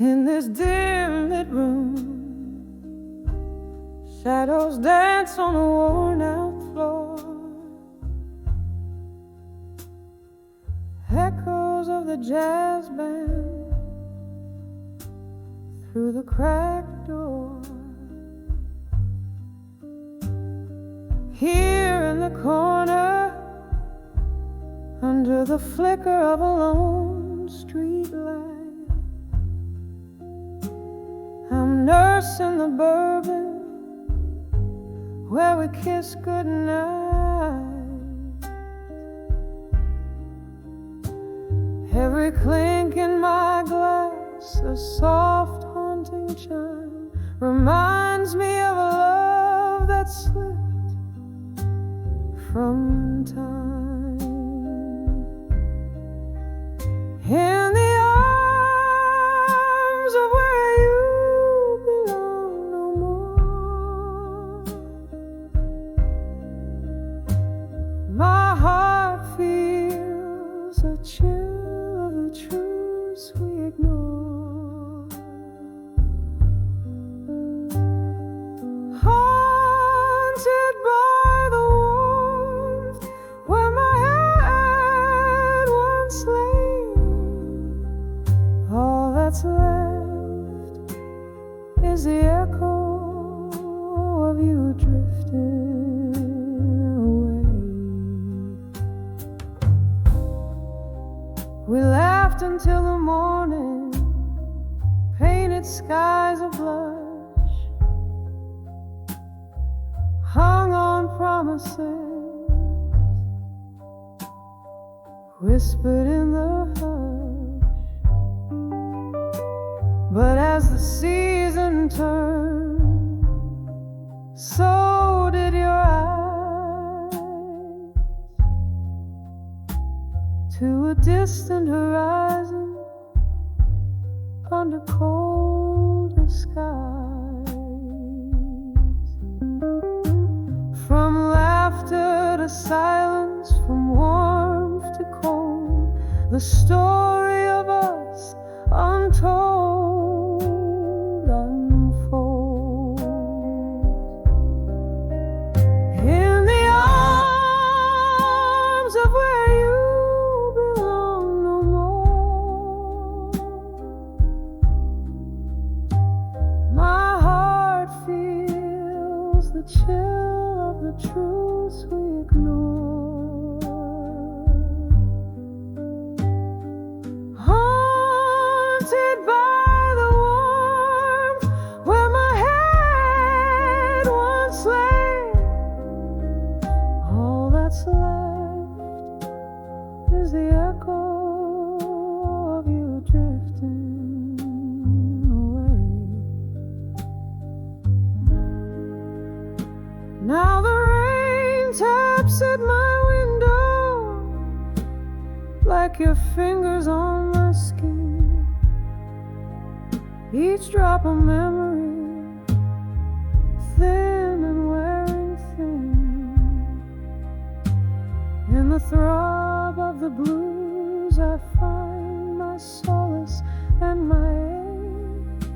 In this dim lit room, shadows dance on the worn out floor. Echoes of the jazz band through the cracked door. Here in the corner, under the flicker of a lone street light, I'm nursing the bourbon where we kiss goodnight. Every clink in my glass, a soft haunting chime, reminds me of a love that slipped from time. In the arms of where you belong no more, my heart feels a chill of the truths we ignore. Haunted by the warmth where my head once lay, all that's left is the echo of you drifting away. We laughed until the morning, painted skies of blush, hung on promises, whispered in the hush. But as the season turned, so did your eyes, to a distant horizon under colder skies. From laughter to silence, from warmth to cold, the story of us untold unfolds. In the arms of where you belong no more, my heart feels the chill of the truths we ignore. Haunted by the warmth where my head once lay, all that's left is the echo of you drifting away. Now the rain taps at my window like your fingers on my skin, each drop a memory, thin and wearing thin. In the throb of the blues I find my solace and my ache,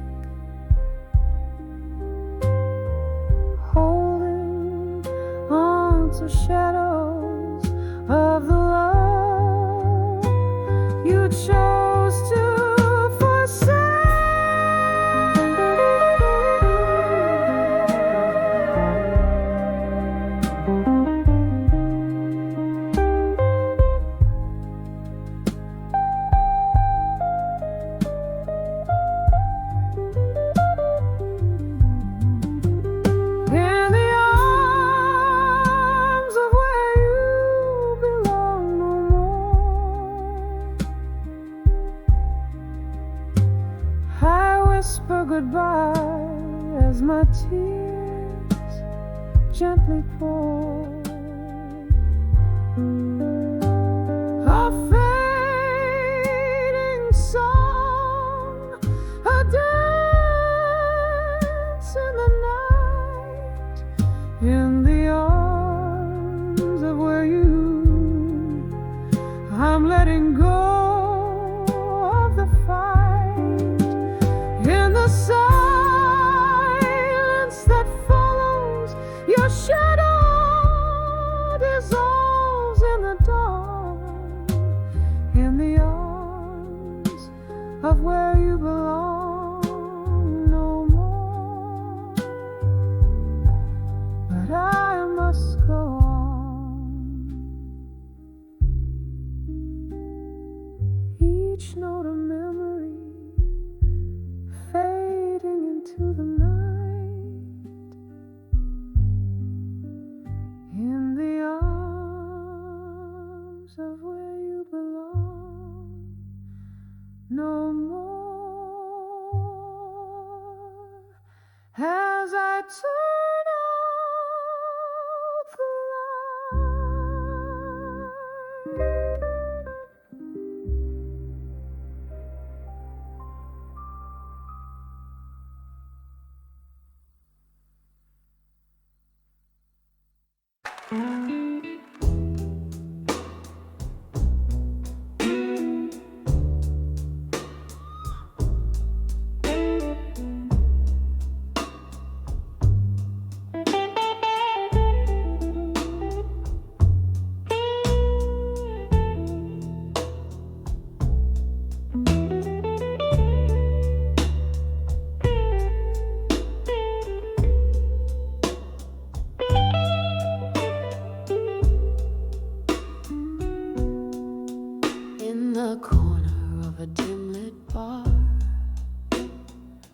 holding on to shadows of the love you chose to forsake. In the arms of where you belong no more, I whisper goodbye as my tears gently pour. A fading song, a dance in the night, in the arms of where you, I'm letting go of the fight. each note a memory fading into the night. In the arms of where you belong, no more as I turn out the light.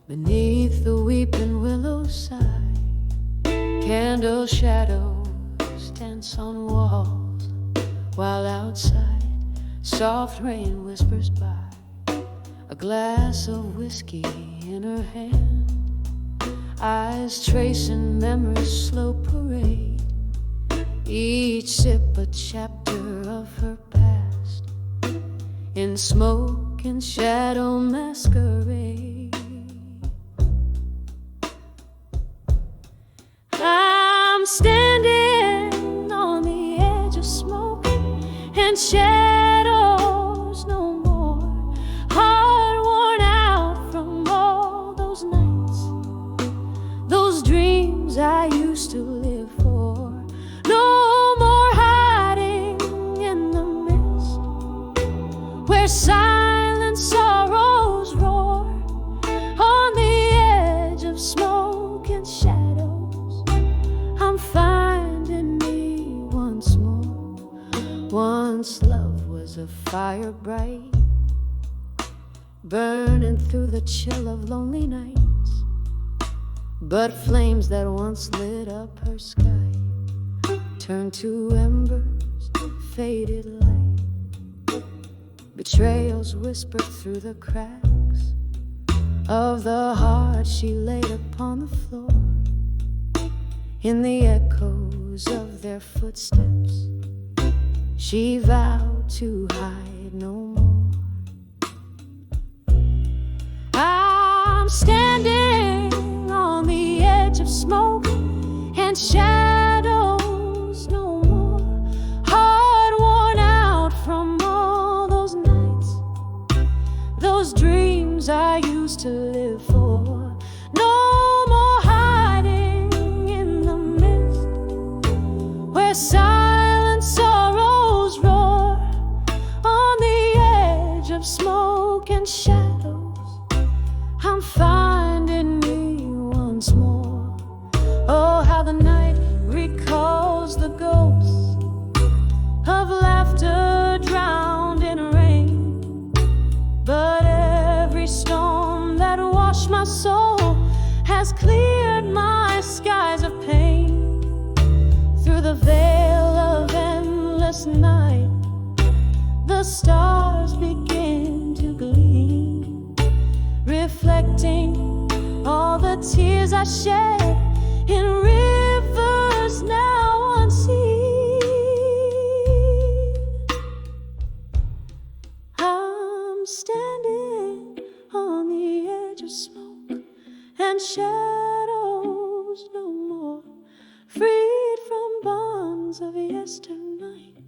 Beneath the weeping willow side, candle shadows dance on walls, while outside soft rain whispers by. A glass of whiskey in her hand, eyes tracing memory's slow parade, each sip a chapter of her past, in smoke and shadow masquerade. I'm standing on the edge of smoke and shadows no more, heart worn out from all those nights, those dreams I used to live for. No more hiding in the mist where silent sorrows roar, on the edge of smoke and shadows. I'm finding me once more. Once love was a fire bright, burning through the chill of lonely nights, but flames that once lit up her sky turned to embers, faded light. Betrayals whispered through the cracks of the heart she laid upon the floor. In the echoes of their footsteps, she vowed to hide no more. I'm standing on the edge of smoke and shadows no more, heart worn out from all those nights, those dreams I used to live for. Silent sorrows roar, on the edge of smoke and shadows. I'm finding me once more. Oh, how the night recalls the ghosts of laughter drowned in rain. But every storm that washed my soul has cleared my skies of pain. Through the veil of endless night, the stars begin to gleam, reflecting all the tears I shed in rivers now unseen. I'm standing on the edge of smoke and shadows no more, freed from bonds of yesternight.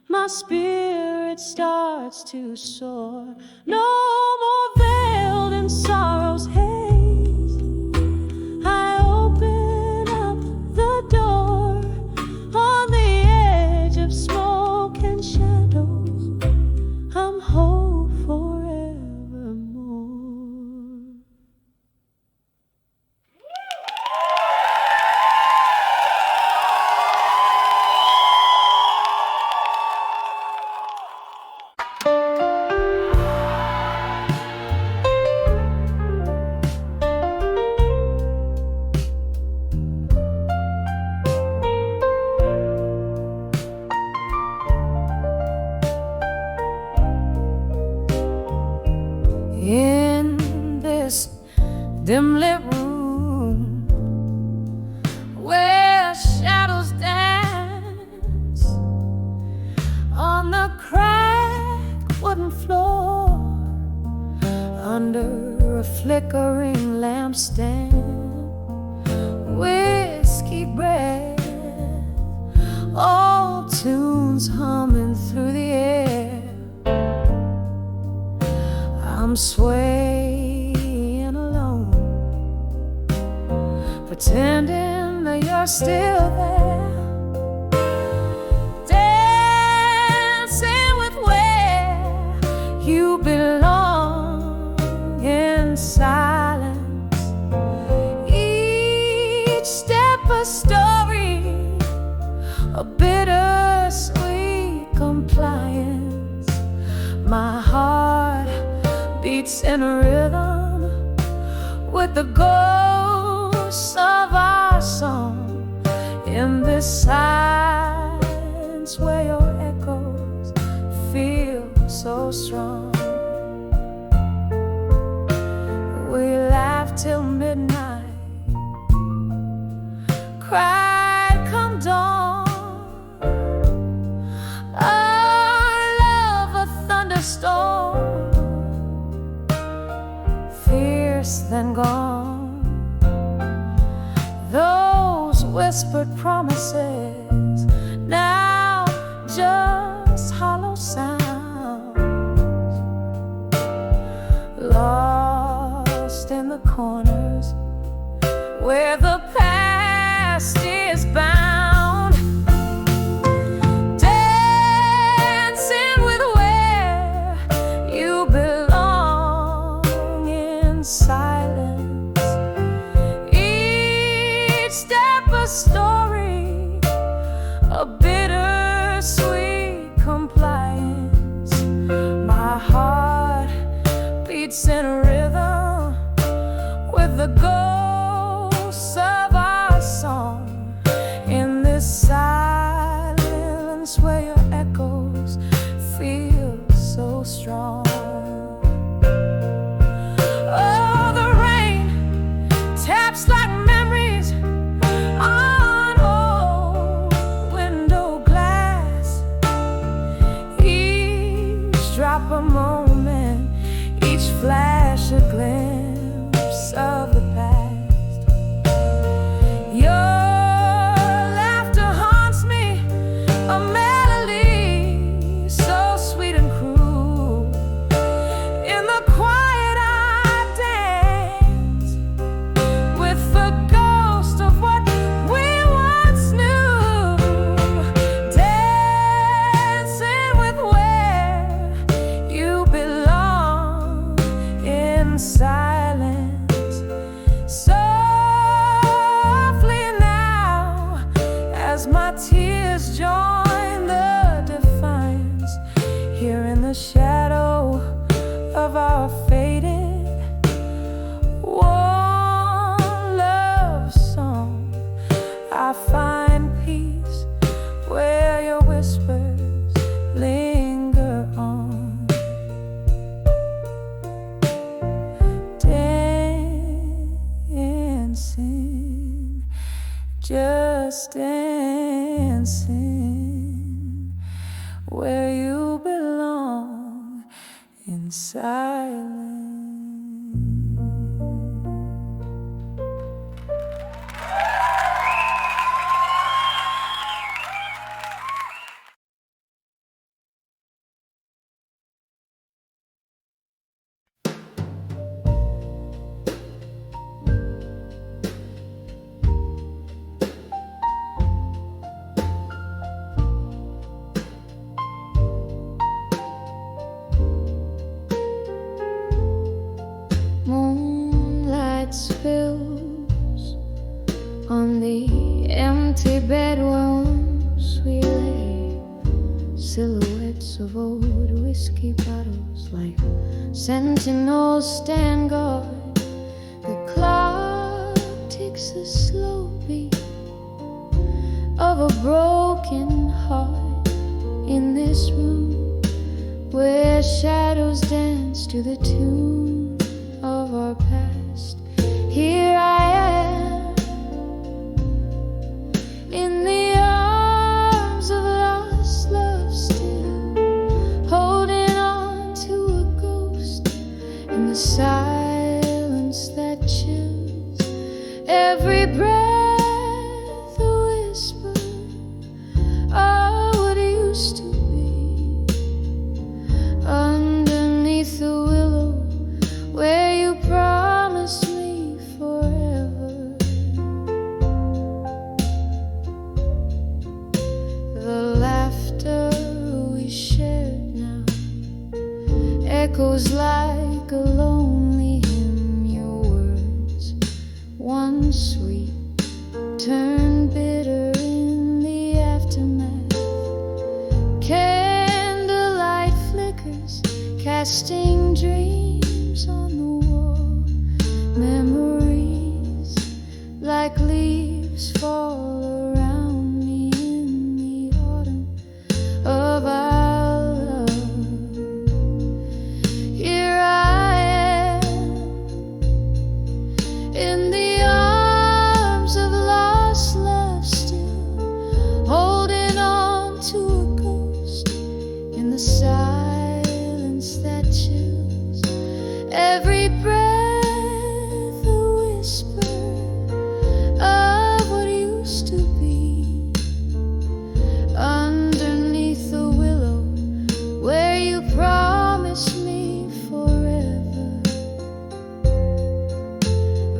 My spirit starts to soar, no more veiled in sorrow's haze. I open up the door on the edge of smoke and shadows. I'm whole forevermore. dim lit room where shadows dance on the cracked wooden floor under a flickering lampstand. Whiskey breath, old tunes humming through the air. I'm swaying alone, pretending that you're still there, dancing with where you belong in silence. Each step a story, a bittersweet compliance. My heart beats in a rhythm with the ghosts of our song in this silence where your echoes feel so strong. We laughed till midnight, cried come dawn. Our love a thunderstorm, fierce then gone. Those whispered promises now just hollow sounds, lost in the corners where the past is bound. Dancing with where you belong in silence. Each step a story, a bittersweet compliance. My heart beats in a rhythm with the ghosts of our song in this silence where your echoes feel so strong. Oh, the rain taps like memories on old window glass. Each drop a moment, each flash a glimpse of the past. Your laughter haunts me, a melody so sweet and cruel. In the quiet I dance with the ghost of what we once knew. Dancing with where you belong in silence. Softly now, as my tears join the defiance, here in the shadow of our faded one love song, I find peace where your whispers linger on. Dancing, just dancing where you belong in silence. Moonlight spills on the empty bedrooms we lay. Silhouettes of old whiskey bottles like sentinels stand guard. The clock ticks a slow beat of a broken heart in this room where shadows dance to the tune of our past. every breath a whisper of what used to be. Underneath the willow where you promised me forever. The laughter we shared now echoes like a lonely hymn. Your words, once sweet, turned bitter in the aftermath. Candlelight flickers, casting dreams on the wall. Memories like leaves fall around me in the autumn of our love. Here I am in the arms of lost love, still holding on to a ghost in the silence that chills. Every breath a whisper of what used to be. Underneath the willow where you promised me forever.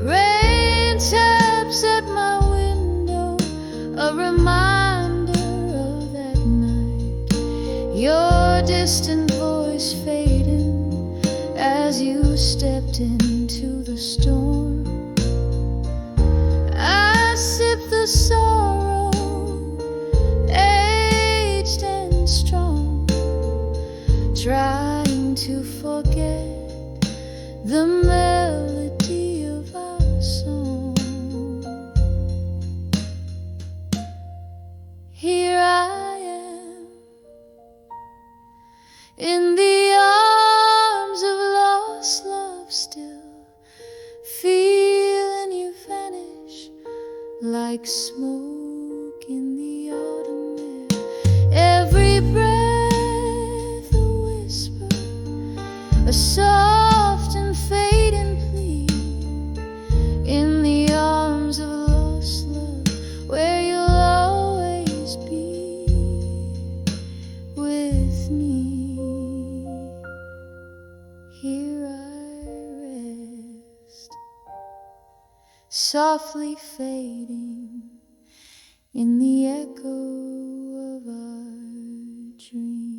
Rain taps at my window, a reminder of that night. Your distant voice fading as you stepped into the storm. I sip the sorrow, aged and strong, trying to forget the melody of our song. Here I am in the arms of lost love, still feeling you vanish like smoke in the autumn air. Every breath a whisper, a soft and fading plea. In the arms of lost love where you'll always be with me. Here I rest, softly fading in the echo of our dream.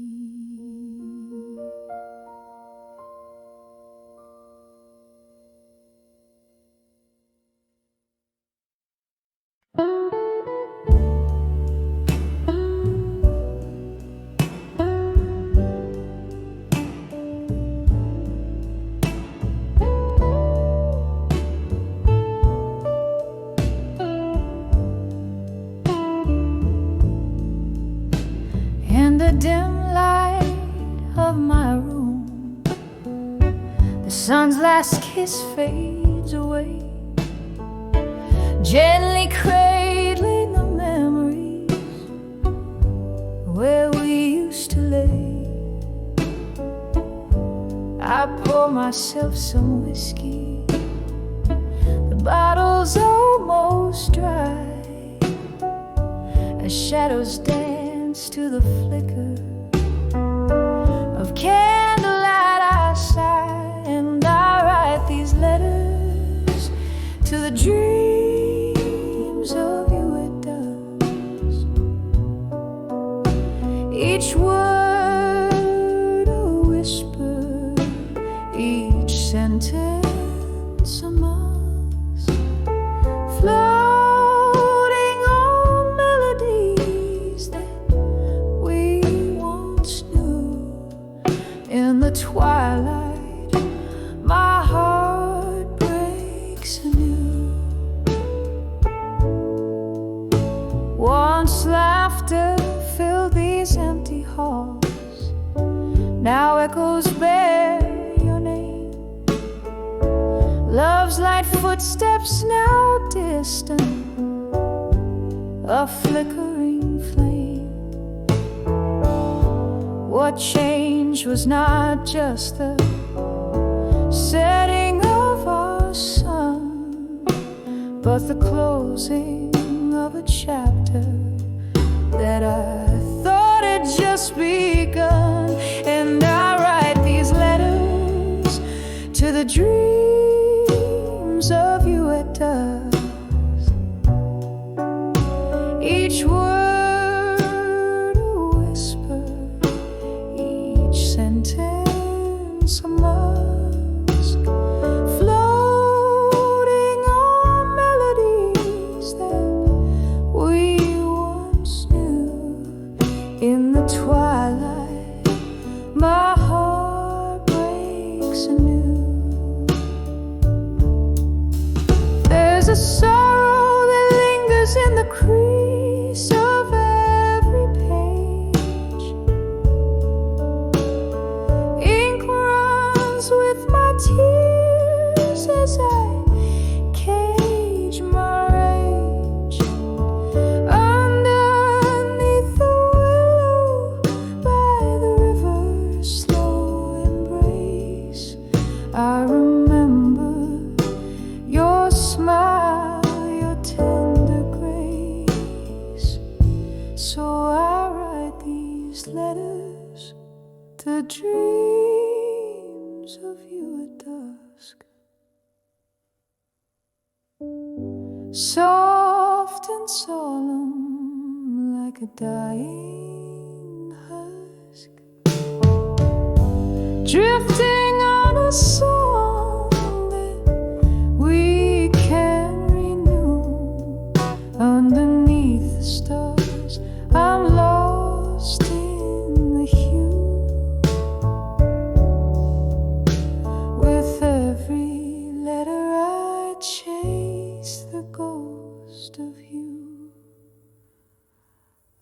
In the dim light of my room, the sun's last kiss fades away, gently cradling the memories where we used to lay. I pour myself some whiskey, the bottle's almost dry, as shadows dance to the flicker of candlelight. I sigh and I write these letters to the dreams of you at dusk. Each word a whisper, each sentence a musk, floating on melodies that we once knew. In the twilight, my heart breaks anew. Once laughter filled these empty halls, now echoes bear your name. Love's light footsteps now distant, a flickering flame. What changed was not just the setting of our sun, but the closing of a chapter that I thought had just begun. And I write these letters to the dreams of you at dusk. Each word a whisper, each sentence a musk, floating on melodies that we once knew. In the twilight, my heart breaks anew. There's a sorrow that lingers in the crease of every page. Ink runs with my tears as I cage my rage. Underneath the willow by the river's slow embrace, I remember your smile, your tender grace. So I write these letters to dreams of you at dusk. Soft and solemn like a dying husk, drifting on a song that we can renew. Underneath the stars, I'm lost in the hue. With every letter I chase the ghost of you.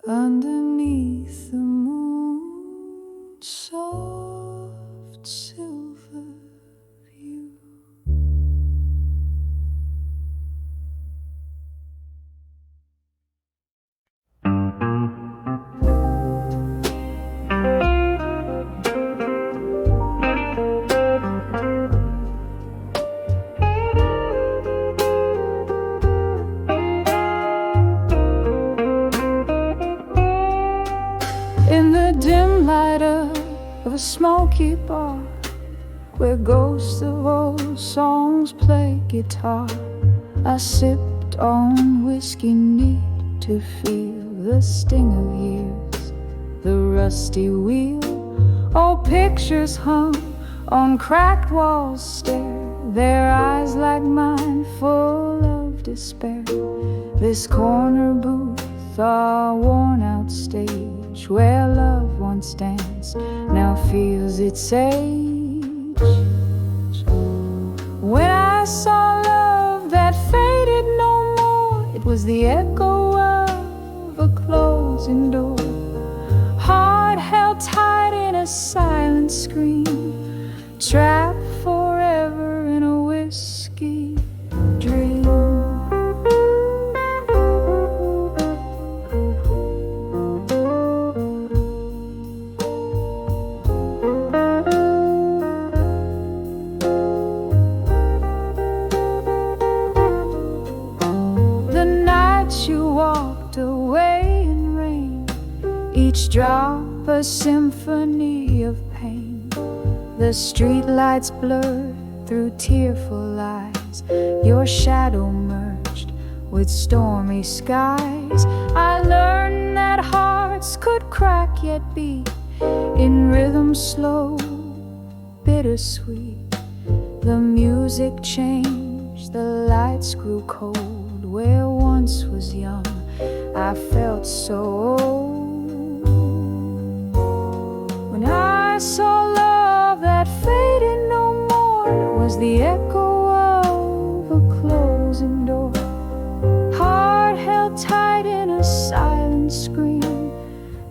Underneath the moon, soft silver view. In the dim light of a smoky bar, where ghosts of old songs play guitar, I sipped on whiskey neat to feel the sting of years, the rusty wheel. Old pictures hung on cracked walls stare, their eyes like mine full of despair. This corner booth, our worn out stage, where love once danced now feels its age. When I saw love that faded no more, it was the echo of a closing door, heart held tight in a silent scream, trapped forever in a whiskey dream. You walked away in rain, each drop a symphony of pain. The streetlights blurred through tearful eyes, your shadow merged with stormy skies. I learned that hearts could crack yet beat in rhythm slow, bittersweet. The music changed, the lights grew cold. Where once was young, I felt so old. When I saw love that faded no more, it was the echo of a closing door, heart held tight in a silent scream,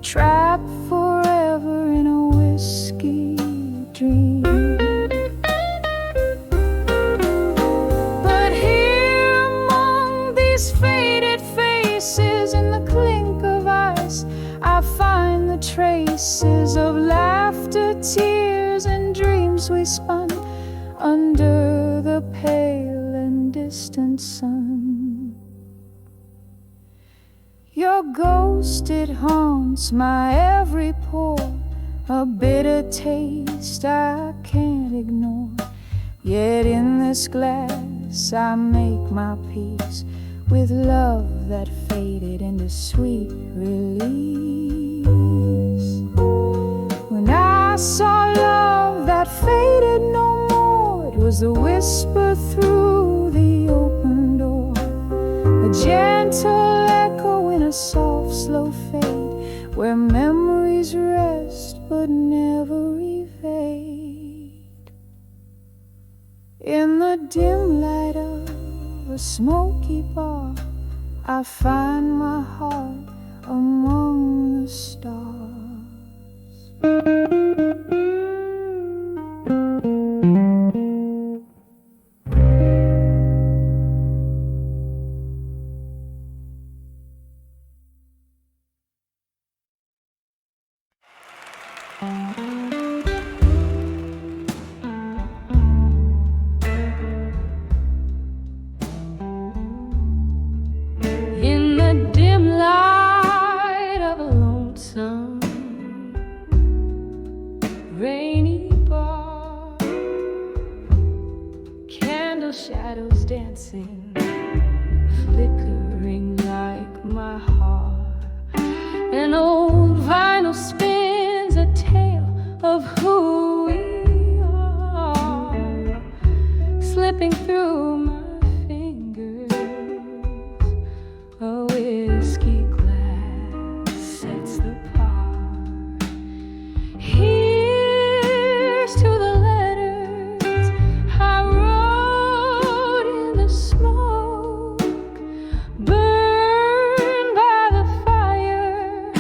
trapped forever in a whiskey dream. Faded faces in the clink of ice, I find the traces of laughter, tears, and dreams we spun under the pale and distant sun. Your ghost, it haunts my every pore, a bitter taste I can't ignore. Yet in this glass I make my peace with love that faded into sweet release. When I saw love that faded no more, it was the whisper through the open door, a gentle echo in a soft slow fade, where memories rest but never evade. In the dim light of a smoky bar, I find my heart among the stars. In the dim light of a lonesome rainy bar, candle shadows dancing, flickering like my heart. An old vinyl spins a tale of who we are, slipping through my fingers. A whiskey glass sets the par. Here's to the letters I wrote in the smoke, burned by the fire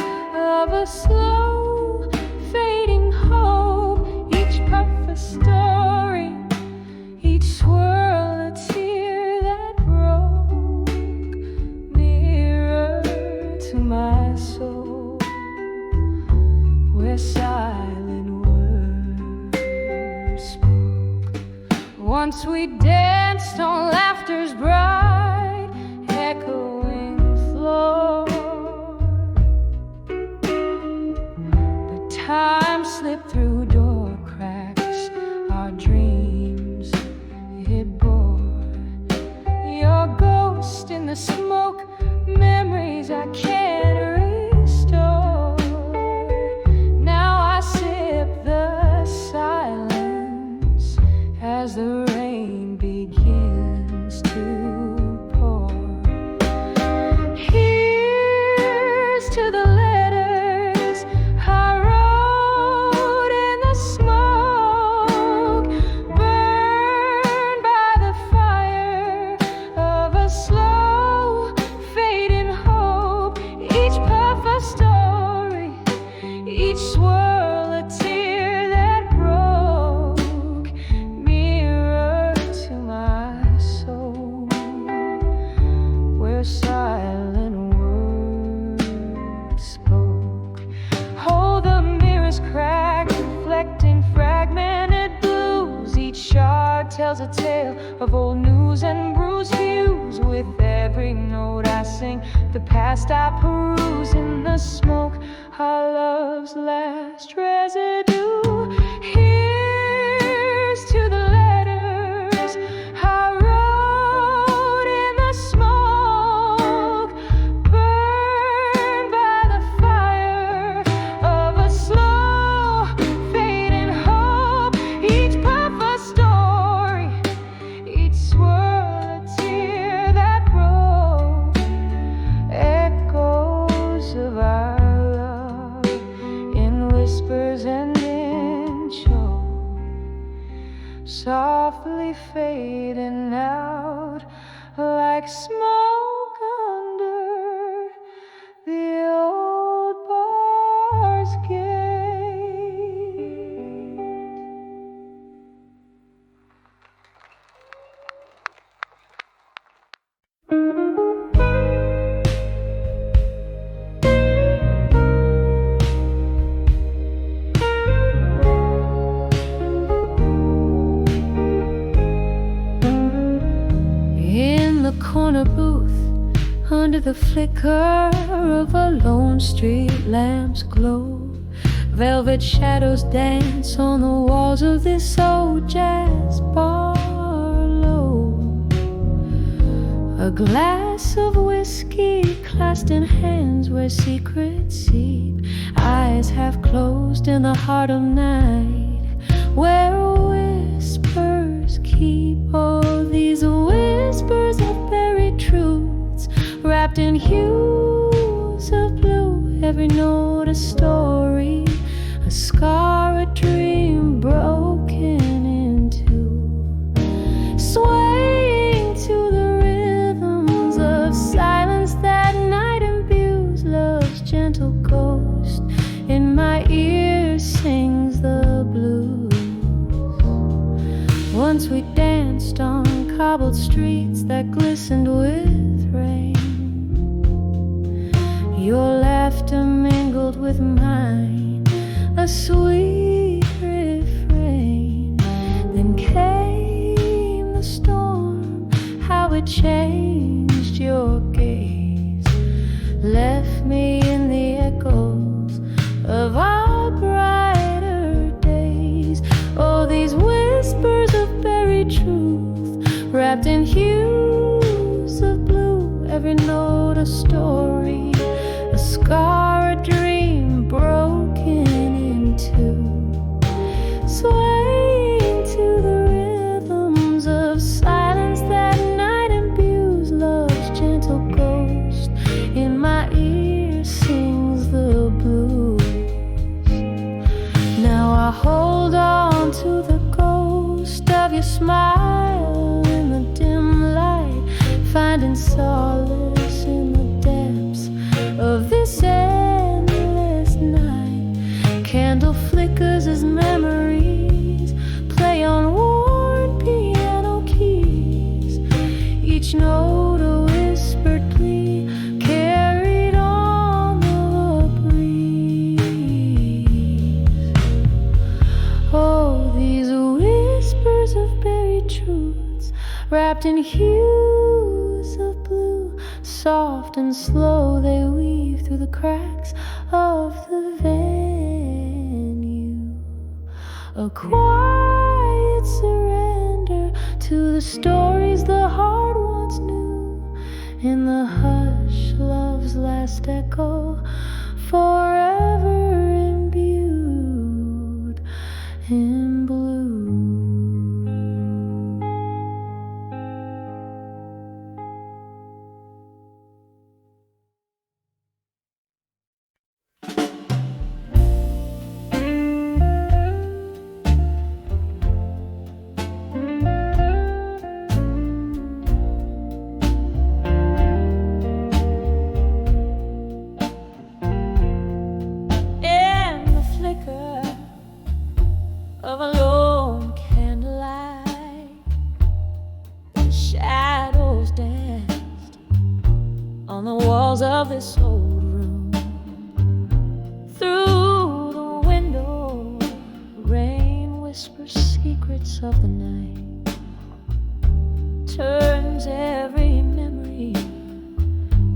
of a slow fading hope. Each puff a story, each swirl a tear that broke, mirror to my soul, where silent words spoke. Once we danced on laughter's bright echoing floor, but time slipped through door cracks, our dreams it bore. Your ghost in the smoke, memories I can't restore. Now I sip the silence as the rain begins to pour. Here's to the letters I wrote in the smoke, burned by the fire of a slow fading hope. Each puff a story, each swirl a tear that broke, mirror to my soul, where silent words spoke. Oh, the mirror's cracked, reflecting fragmented blues. Each shard tells a tale of old news and bruised views. With every note I sing, the past I peruse. In the smoke, our love's last residue. Here's to the letters I wrote in the smoke, burned by the fire of a slow fading hope. Each puff a story, each swirl a tear that broke, echoes of our love in whispers and in choke, softly fading out like smoke under the old bar's gate. In the corner booth, Under the flicker of a lone street lamp's glow, velvet shadows dance on the walls of this old jazz parlor. A glass of whiskey clasped in hands where secrets seep, eyes half closed in the heart of night, where whispers keep. Oh, these whispers of buried truths, wrapped in hues of blue, every note a story, a scar, a dream broken in two, swaying to the rhythms of silence that night imbues love's gentle ghost. In my ear sings the blues. Once we danced on cobbled streets that glistened with rain. Your laughter mingled with mine, a sweet refrain. Then came the storm, how it changed your gaze, left me in the echoes of our brighter days. Oh, these whispers of buried truth, wrapped in hues of blue, every note a story, a scar, a dream broken in two, swaying to the rhythms of silence that night imbues love's gentle ghost. In my ear sings the blues. Now I hold on to the ghost of your smile in the dim light, finding solace in the depths of this endless night. Candle flickers as memories play on worn piano keys, each note a whispered plea carried on the breeze. Oh, these whispers of buried truths, wrapped in hues of blue, soft and slow they weave through the cracks of the venue. A quiet surrender to the stories the heart once knew. In the hush, love's last echo, forever imbued in blue. Of a lone candlelight, the shadows danced on the walls of this old room. Through the window, rain whispers secrets of the night, turns every memory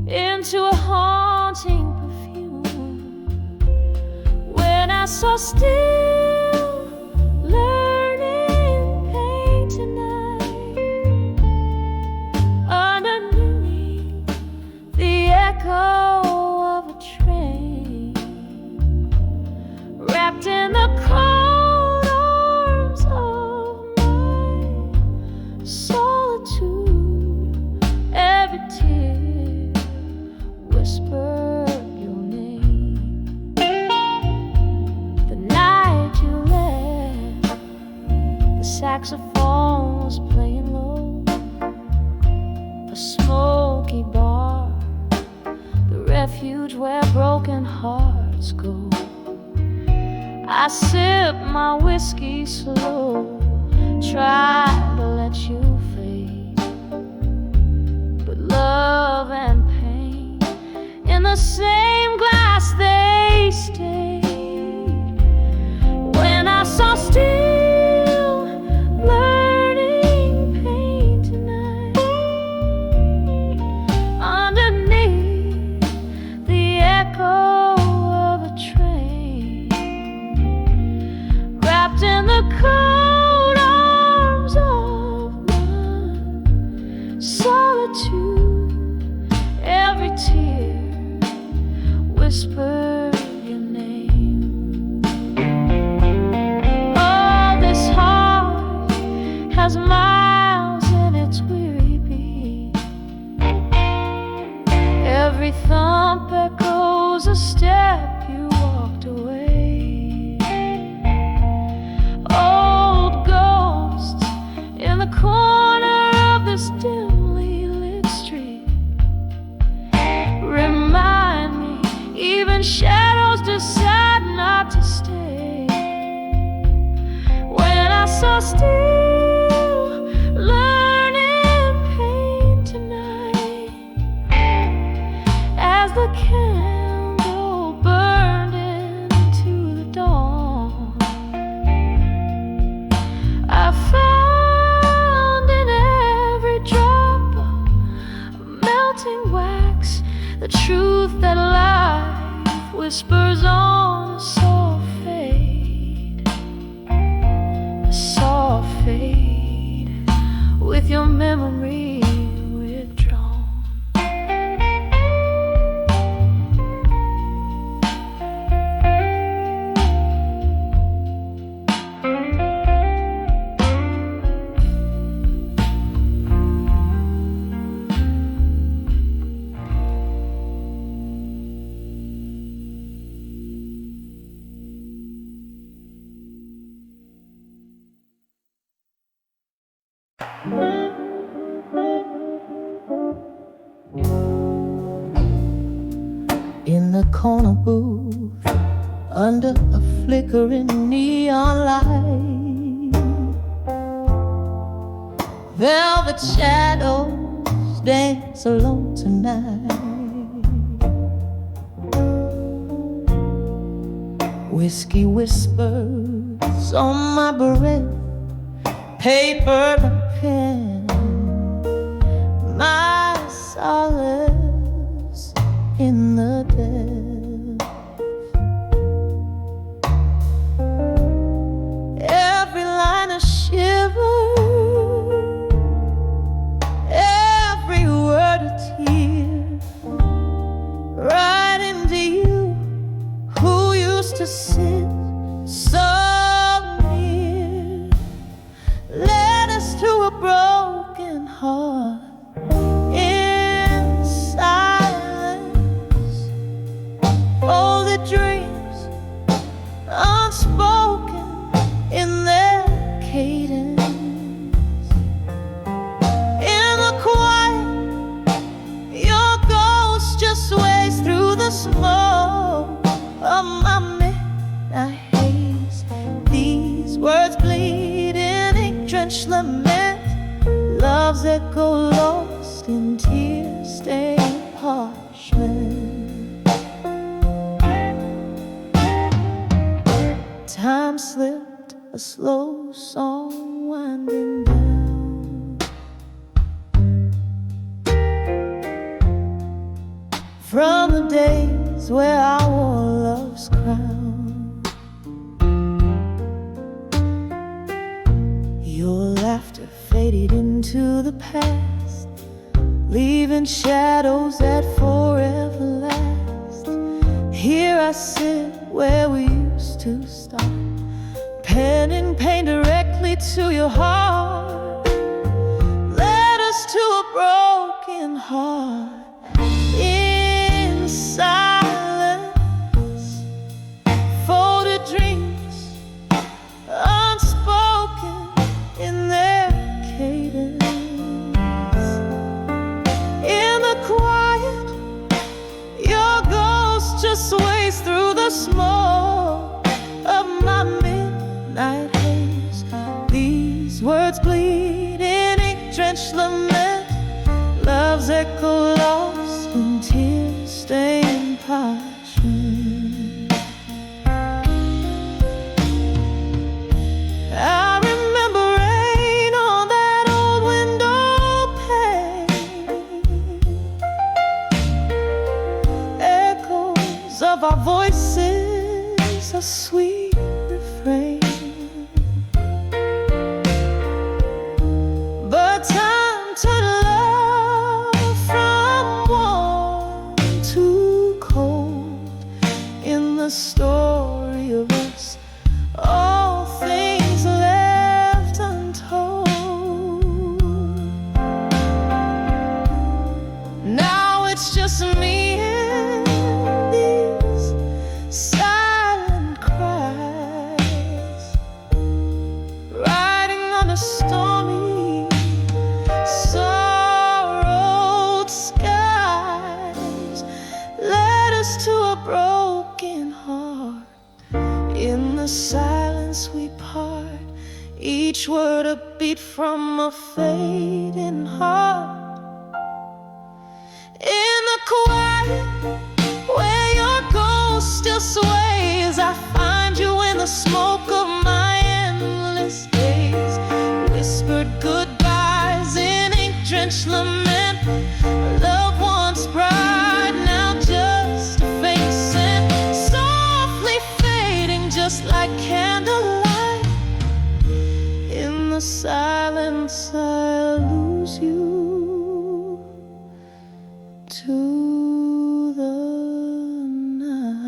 into a haunting perfume. When I saw still learning pain tonight, underneath the echo of a train, wrapped in the cold arms of my solitude, every tear whispered your name. The night you left, the saxophone was playing low, a smoky bar, the refuge where broken hearts go. I sip my whiskey slow, try to let you fade, but love and pain in the same glass they stayed. When I saw still learning pain tonight, underneath are still learning pain tonight, as the candle burned into the dawn. I found in every drop of melting wax the truth that life whispers on a soft fade, a soft fade, with your memory withdrawn. In the corner booth, under a flickering neon light, velvet shadows dance alone tonight. Whiskey whispers on my breath, paper and pen, my solace in the depths. Every line a shiver, every word a tear, right into you, who used to sit so near, led us to a broken heart. In silence, all the dreams unspoken in their cadence. In the quiet, your ghost just sways through the smoke of my midnight haze. These words bleed in ink-drenched lament, love's echo lost in tear-stained parchment. Time slipped, a slow song winding down. From the days where I wore love's crown, your laughter faded into the past, leaving shadows that forever last. Here I sit where we used to start, penning pain directly to your heart, led us to a broken heart. In silence, folded dreams unspoken in their cadence. In the quiet, your ghost just sways through the smoke of my midnight haze. These words bleed in ink-drenched lament, love's echo lost in tear-stained parchment. I remember rain on that old window pane, echoes of our voices, a sweet refrain. But time turned love from warm to cold. In the story of us, all things left untold. Now it's just me and these silent cries, riding on a stormy, sorrowed skies, led us to a broken heart. In the silence we part, each word a beat from a fading heart. In the quiet where your ghost still sways, I find you in the smoke of my endless days. Whispered goodbyes in ink-drenched lament, love once bright, now just a faint scent, softly fading just like candlelight. In the silence I lose you to the night.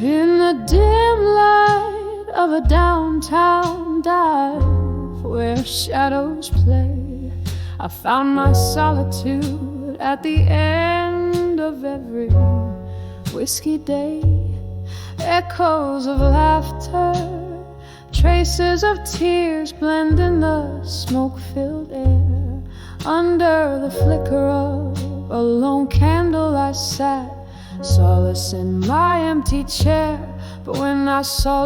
In the dim light of a downtown dive where shadows play, I found my solitude at the end of every whiskey day. Echoes of laughter, traces of tears blend in the smoke-filled air. Under the flicker of a lone candle I sat, solace in my empty chair. But when I saw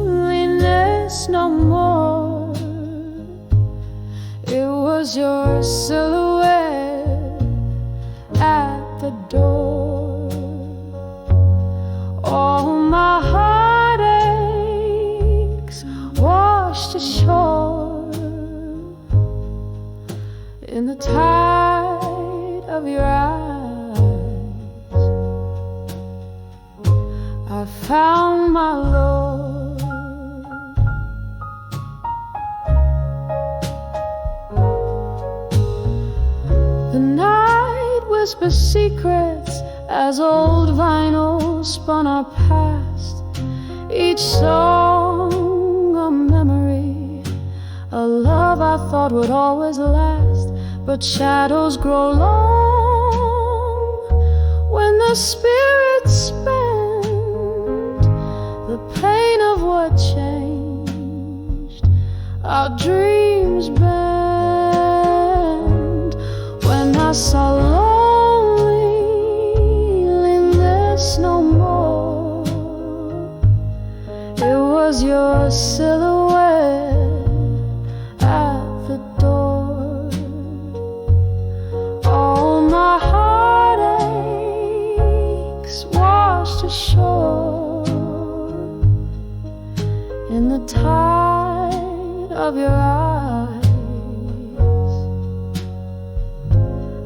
loneliness no more, it was your silhouette at the door. All my heartaches washed ashore in the tide of your eyes. I found my Lord. The night whispers secrets as old vinyl spun our past. Each song a memory, a love I thought would always last. But shadows grow long when the spirits spend the pain of what changed. Our dreams bend. When I saw loneliness no more, it was your silhouette at the door. All my heartaches washed ashore in the tide of your eyes.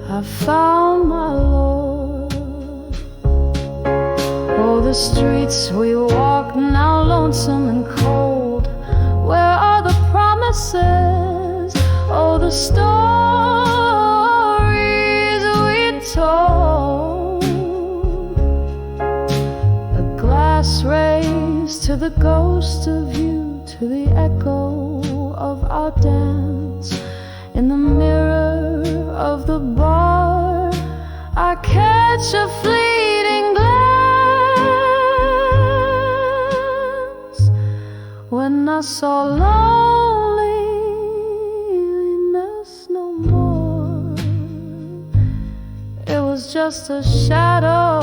I found my Lord. Oh, the streets we walk now lonesome and cold. Where are the promises? Oh, the stories we told. A glass raised to the ghost of you, to the echo of our dance. In the mirror of the bar, I catch a fleeting glance. When I saw loneliness no more, it was just a shadow,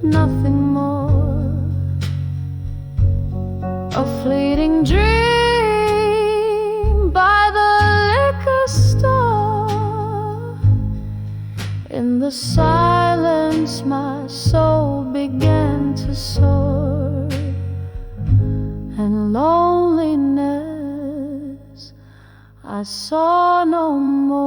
nothing more. A fleeting dream by the liquor store. In the silence my soul began to soar, and loneliness I saw no more.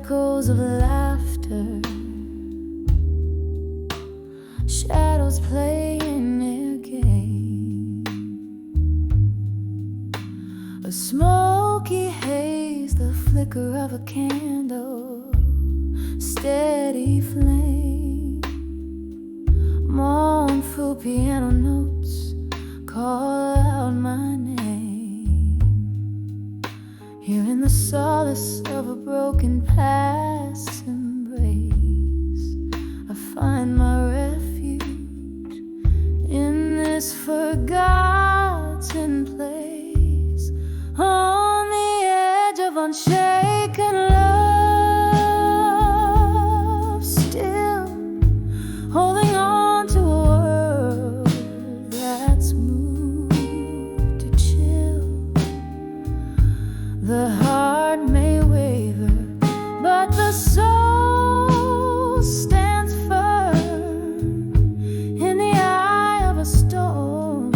echoes of laughter, shadows playing their game. A smoky haze, the flicker of a candle, steady flame. Mournful piano notes call out my name. Here in the solace of a broken past embrace, I find my refuge in this forgotten place, on the edge of unshaken love, still holding on to a world that's moved to chill. The heart may waver, but the soul stands firm. In the eye of a storm,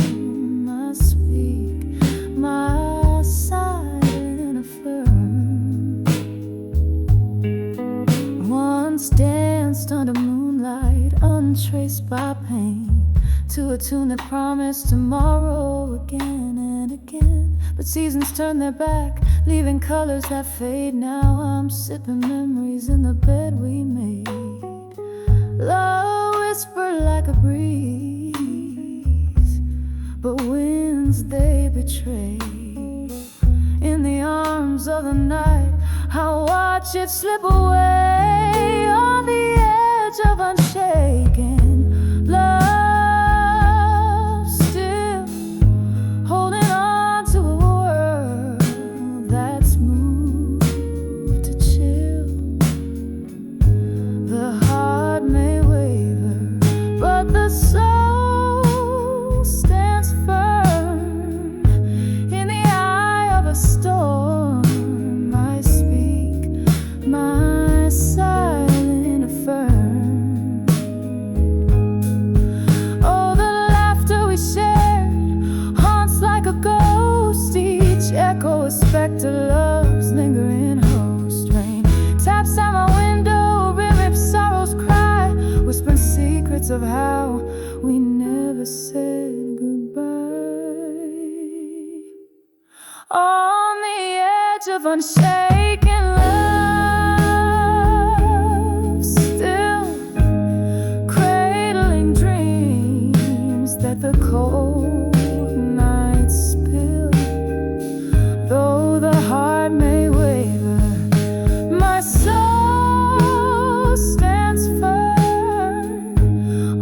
I speak my silent affirm. Once danced under moonlight, untraced by pain, to a tune that promised tomorrow again and again. But seasons turn their back, leaving colors that fade. Now I'm sipping memories in the bed we made. Love whispered like a breeze, but winds they betray. In the arms of the night, I watch it slip away, on the edge of unshaken love, still holding on to a world that's moved to chill. The heart may waver, but the soul stands firm. In the eye of a storm, I speak my silent affirm. Oh, the laughter we shared haunts like a ghost. Each echo a specter, love's lingering host. Rain taps at my window, rip sorrow's cry, whispering secrets of how we never said goodbye. On the edge of unshaken love, still cradling dreams that the cold night spill. Though the heart may waver, my soul stands firm,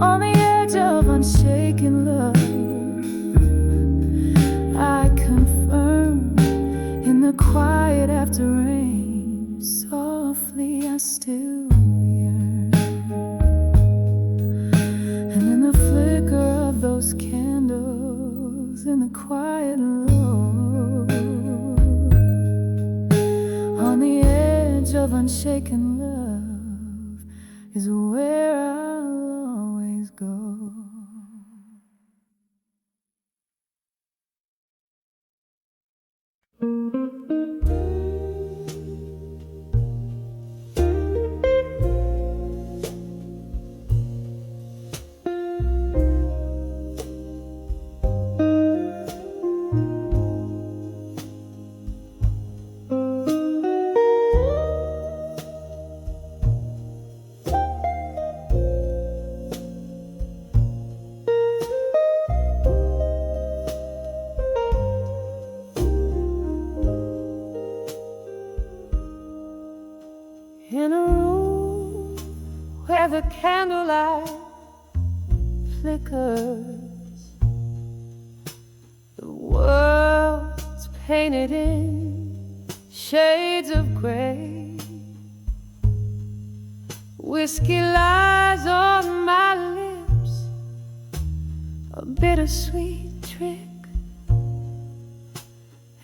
on the edge of unshaken love. I confirm, in the quiet after rain, softly I still yearn. And in the flicker of those candles, in the quiet low, on the edge of unshaken love is where I'll always go. In a room where the candlelight flickers, the world's painted in shades of gray. Whiskey lies on my lips, a bittersweet trick,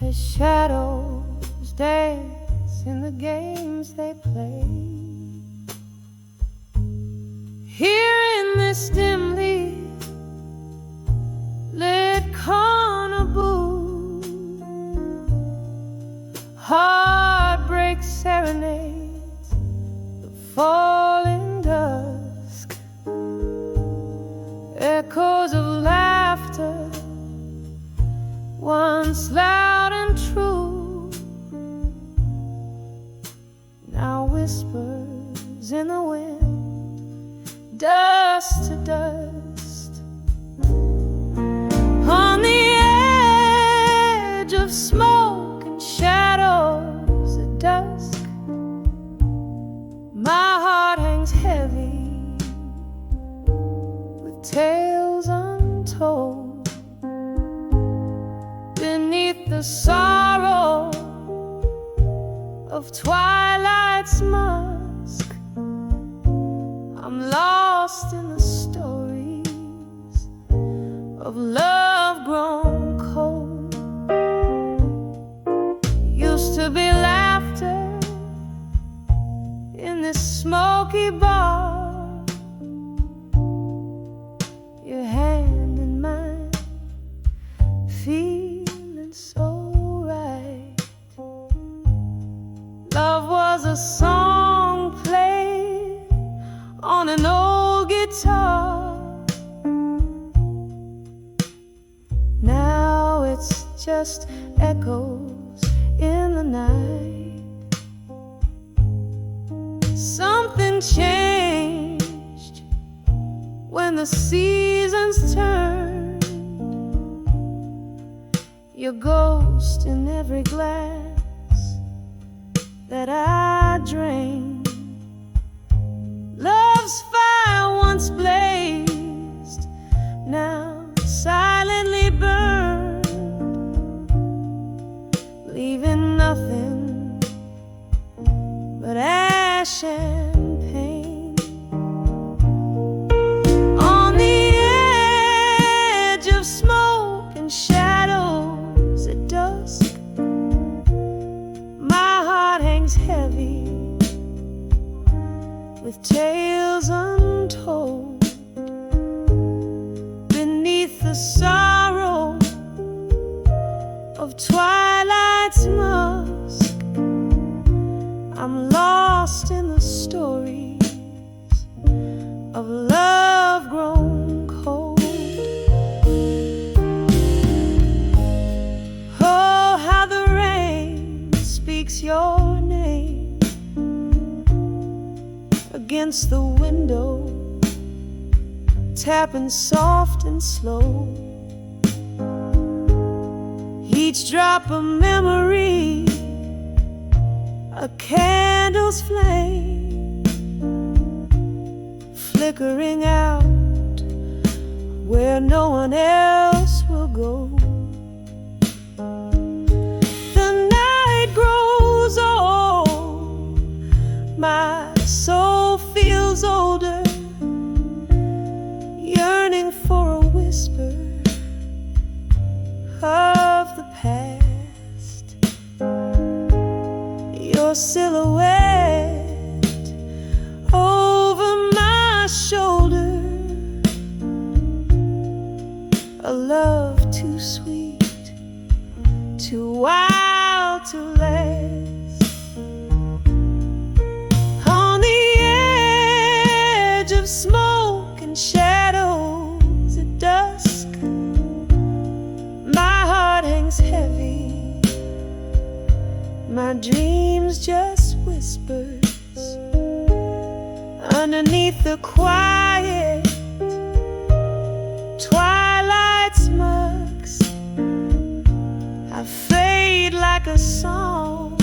as shadows dance in the games they play. Here in this dimly lit corner booth, heartbreak serenades falling dusk, echoes of laughter, once loud and true, now whispers in the wind, dust to dust. On the edge of smoke and shadows at dusk, my heart hangs heavy with tales untold. Beneath the sorrow of twilight's musk, I'm lost in the stories of love grown cold. Used to be laughter in this smoky bar, your hand in mine, feeling so right. Love was a song played on an old guitar. Now it's just echoes in the night. Something changed when the seasons turned. Your ghost in every glass that I drained. Love's fire once blazed, now silently burned, leaving nothing but ash and pain. On the edge of smoke and shadows at dusk, my heart hangs heavy with tales untold. Beneath the sorrow of twilight's musk, I'm lost in the stories of love grown cold. Oh, how the rain speaks your name against the window, tapping soft and slow. Each drop a memory, a candle's flame, flickering out where no one else will go. The night grows old, my soul feels older, yearning for a whisper of the past. Your silhouette over my shoulder, a love too sweet, too wild to last. On the edge of smoke and shadows at dusk, my heart hangs heavy, my dreams just whispers underneath the quiet twilight's musk. I fade like a song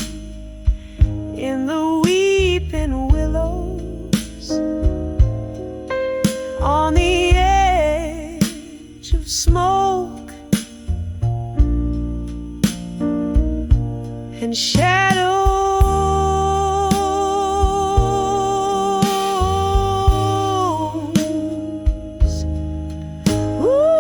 in the weeping willows. On the edge of smoke and shadows. Ooh.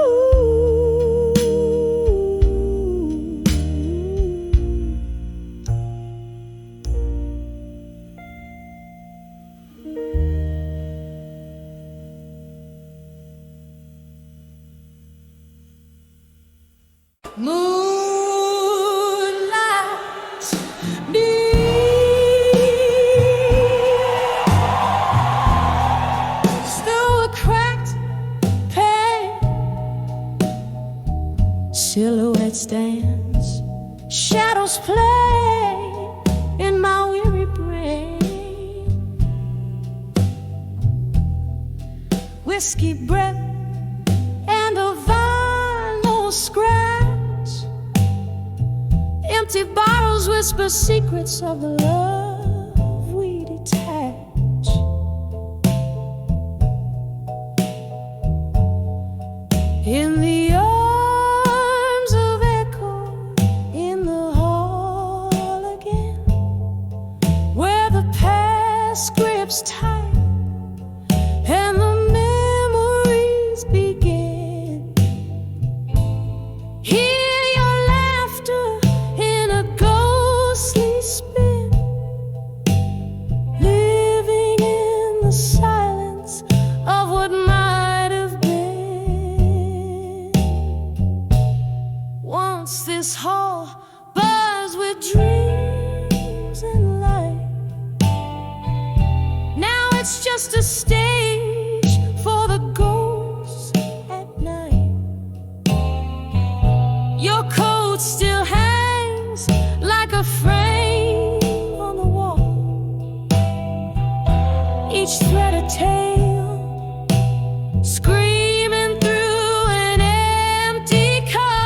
whiskey breath and a vinyl scratch. Empty bottles whisper secrets of the love we detach. In the arms of echo, in the hall again, where the past grips tight and the memories begin. Hear your laughter in a ghostly spin, living in the silence of what might have been. Once this hall buzzed with dreams and light, now it's just a stage for the ghosts at night. Your coat still hangs like a frame on the wall, each thread a tale, screaming through an empty car.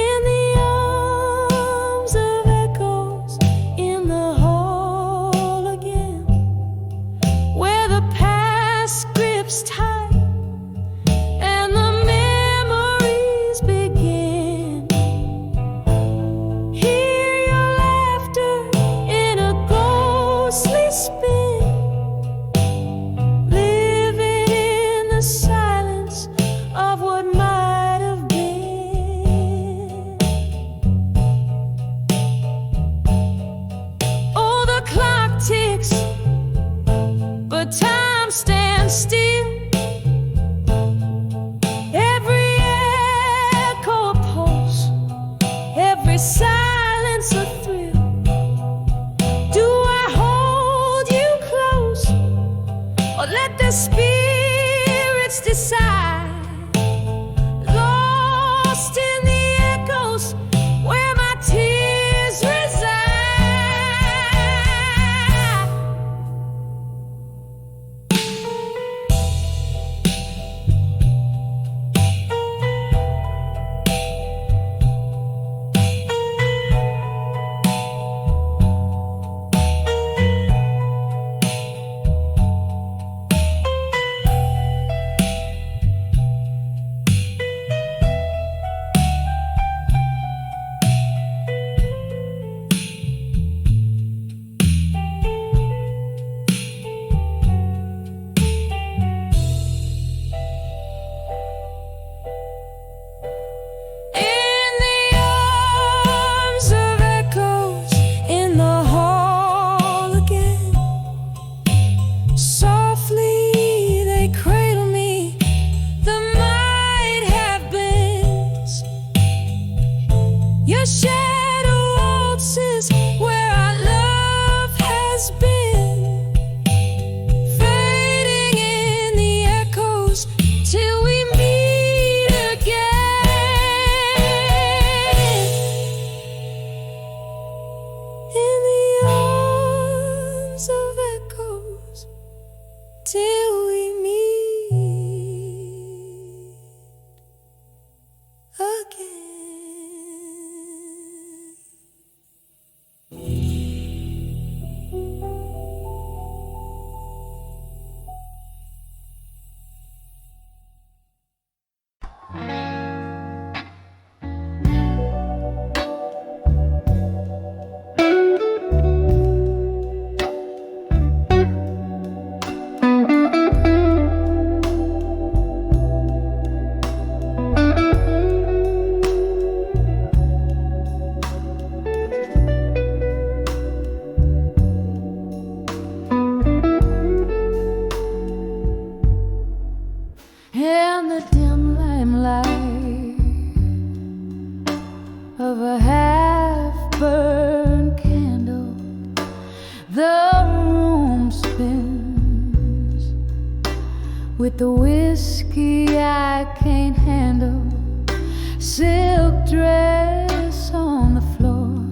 In the arms of echoes, in the hall again, where the past grips tight and the memories begin. Hear your laughter in a ghostly spin, living in the silence of what might have been. Oh, the clock ticks, but time stands still. Every echo a pulse, every silence a thrill. Do I hold you close, or let the spirits decide? Lost in the echoes where my tears reside. In the arms of echoes, in the hall again, softly they cradle me, the might have beens. Your shadow waltzes where our love has been, fading in the echoes till we meet again. In the arms of echoes till we meet again. In the dim limelight of a half-burned candle, the room spins with the whiskey I can't handle, silk dress on the floor,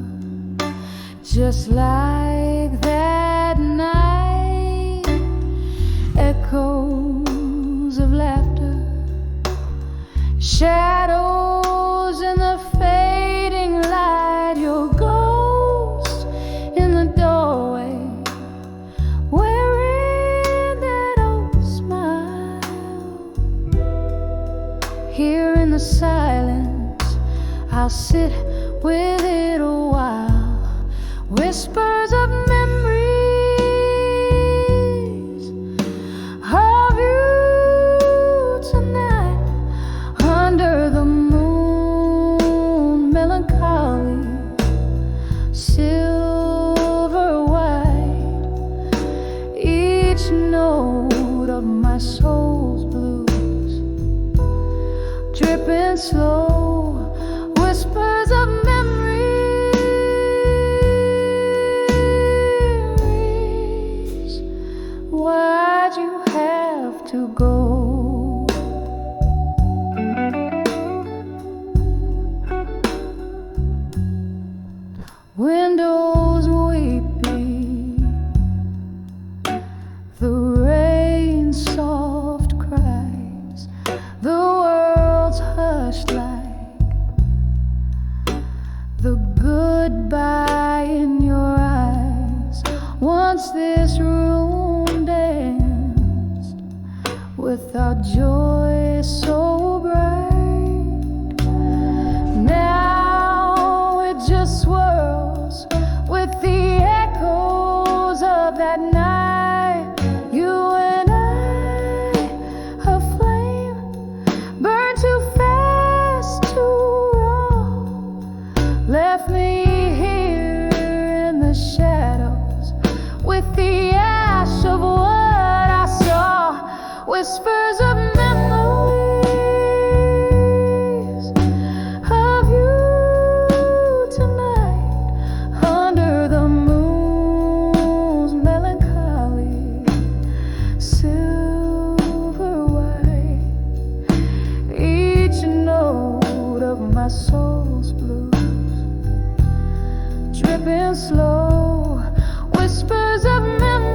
just like that night with it a while. Whispers of memories of you tonight under the moon, melancholy, silver white. Each note of my soul's blues, dripping slow. Whispers of memories. Why'd you have to go? Windows weeping, the rain's soft cries, the world's hushed like the goodbye in your eyes. Once this room danced without joy so bright, now it just swirls with the echoes of that night. You and I, a flame, burned too fast, too raw, left me here in the shadows with the ash of what I saw. Whispers of memories of you tonight under the moon's melancholy, silver white. Each note of my soul's blues, dripping slow. Whispers of memories.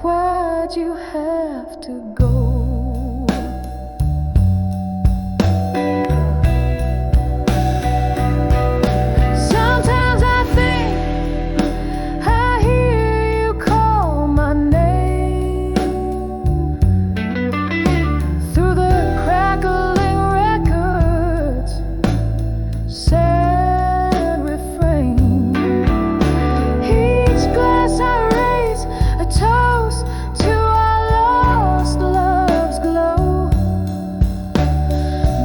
Why'd you have to go? Sometimes I think I hear you call my name through the crackling records, sad refrain. Each glass I raise a toast to our lost love's glow,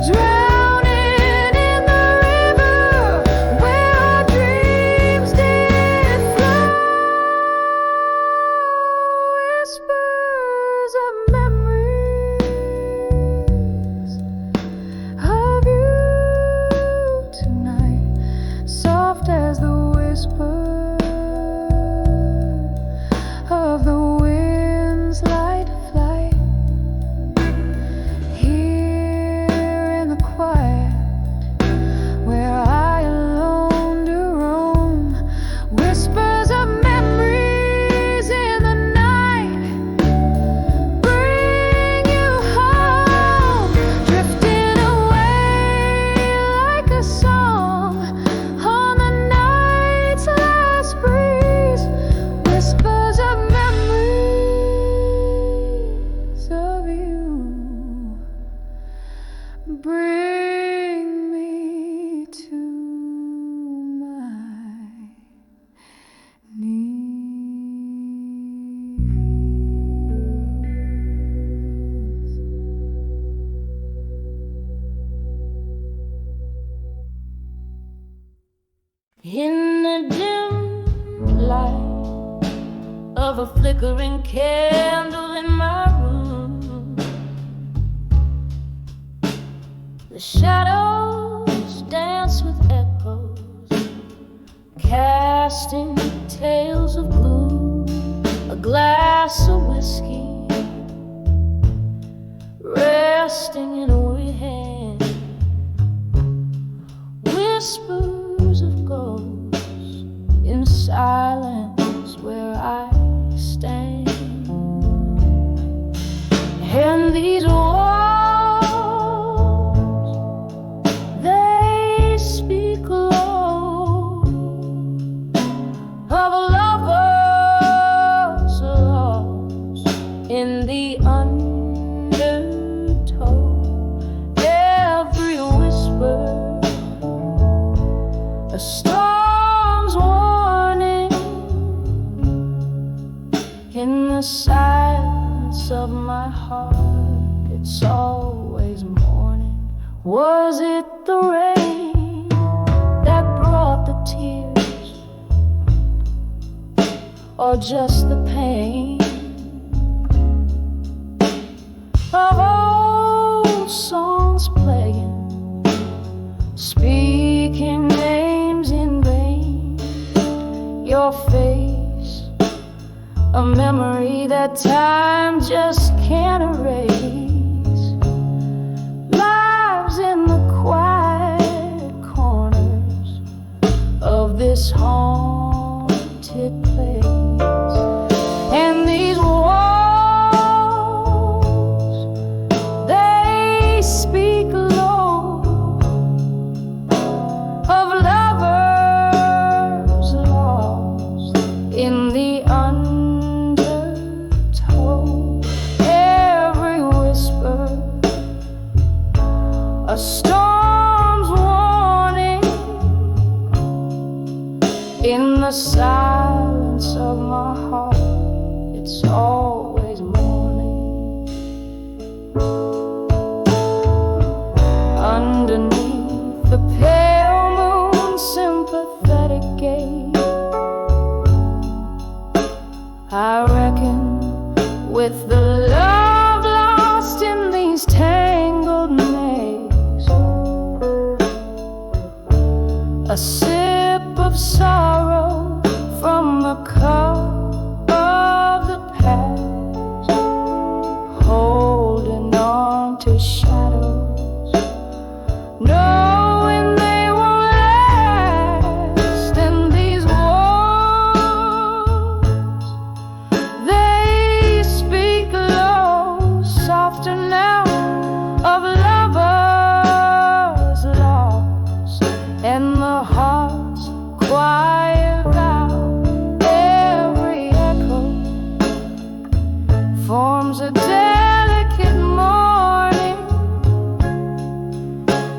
drowning in the river where our dreams did flow. Whispers of memories of you tonight, soft as the whisper of the wind's light flight. Here in the quiet where I alone do roam, whispers of memories in the night bring you home, drifting away like a song on the night's last breeze. Whispers of memories of you bring me to my knees. In the dim light of a flickering candle in my room, the shadows dance with echoes, casting tales of gloom. A glass of whiskey resting in a weary hand, whispers of ghosts in silence where I stand. And these walls, they speak low of lovers lost in the undertow. Was it the rain that brought the tears, or just the pain of old songs playing, speaking names in vain? Your face, a memory that time just can't erase, lives in the quiet corners of this haunted place. And these walls, they speak low of lovers lost in the undertow. Every whisper, a storm's warning. In the silence of my heart, it's always morning. Underneath the pale moon's sympathetic gaze, I reckon with the love lost in these tangled maze. A sip of sorrow from the cup of the past, holding on to shadows, knowing they won't last. And these walls, they speak low, softer now, of lovers lost, and the heart's quiet vow. Every echo forms a delicate mourning